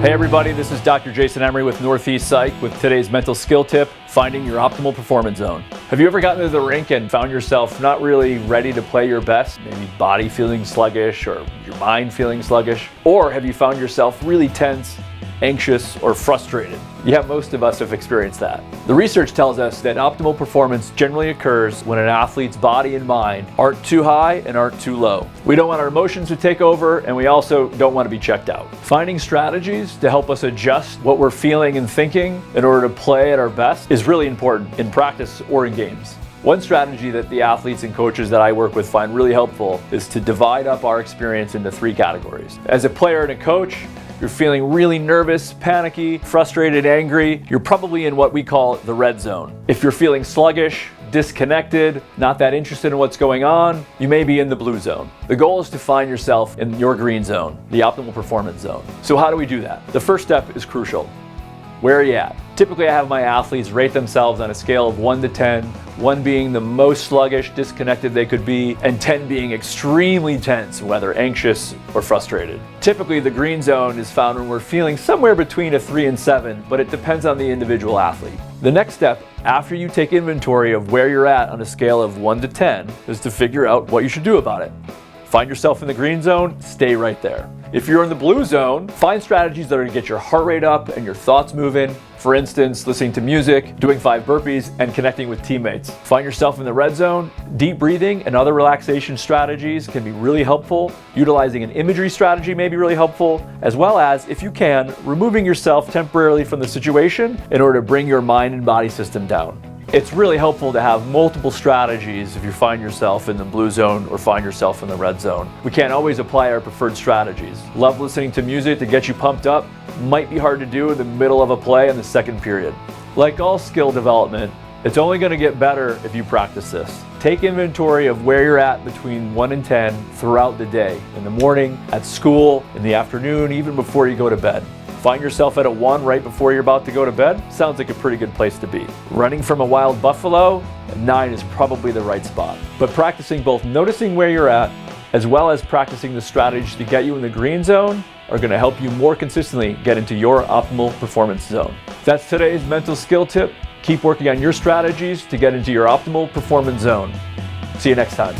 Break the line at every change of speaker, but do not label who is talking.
Hey everybody, this is Dr. Jason Emery with Northeast Psych with today's mental skill tip, finding your optimal performance zone. Have you ever gotten to the rink and found yourself not really ready to play your best? Maybe body feeling sluggish or your mind feeling sluggish? Or have you found yourself really tense, anxious, or frustrated? Yeah, most of us have experienced that. The research tells us that optimal performance generally occurs when an athlete's body and mind aren't too high and aren't too low. We don't want our emotions to take over, and we also don't want to be checked out. Finding strategies to help us adjust what we're feeling and thinking in order to play at our best is really important in practice or in games. One strategy that the athletes and coaches that I work with find really helpful is to divide up our experience into 3 categories. As a player and a coach, you're feeling really nervous, panicky, frustrated, angry, you're probably in what we call the red zone. If you're feeling sluggish, disconnected, not that interested in what's going on, you may be in the blue zone. The goal is to find yourself in your green zone, the optimal performance zone. So how do we do that? The first step is crucial. Where are you at? Typically I have my athletes rate themselves on a scale of 1 to 10, 1 being the most sluggish, disconnected they could be, and 10 being extremely tense, whether anxious or frustrated. Typically the green zone is found when we're feeling somewhere between a 3 and 7, but it depends on the individual athlete. The next step, after you take inventory of where you're at on a scale of 1 to 10, is to figure out what you should do about it. Find yourself in the green zone, stay right there. If you're in the blue zone, find strategies that are going to get your heart rate up and your thoughts moving. For instance, listening to music, doing 5 burpees, and connecting with teammates. Find yourself in the red zone, deep breathing and other relaxation strategies can be really helpful. Utilizing an imagery strategy may be really helpful, as well as, if you can, removing yourself temporarily from the situation in order to bring your mind and body system down. It's really helpful to have multiple strategies if you find yourself in the blue zone or find yourself in the red zone. We can't always apply our preferred strategies. Love listening to music to get you pumped up might be hard to do in the middle of a play in the second period. Like all skill development, it's only going to get better if you practice this. Take inventory of where you're at between 1 and 10 throughout the day, in the morning, at school, in the afternoon, even before you go to bed. Find yourself at a 1 right before you're about to go to bed? Sounds like a pretty good place to be. Running from a wild buffalo? A 9 is probably the right spot. But practicing both noticing where you're at, as well as practicing the strategies to get you in the green zone, are going to help you more consistently get into your optimal performance zone. That's today's mental skill tip. Keep working on your strategies to get into your optimal performance zone. See you next time.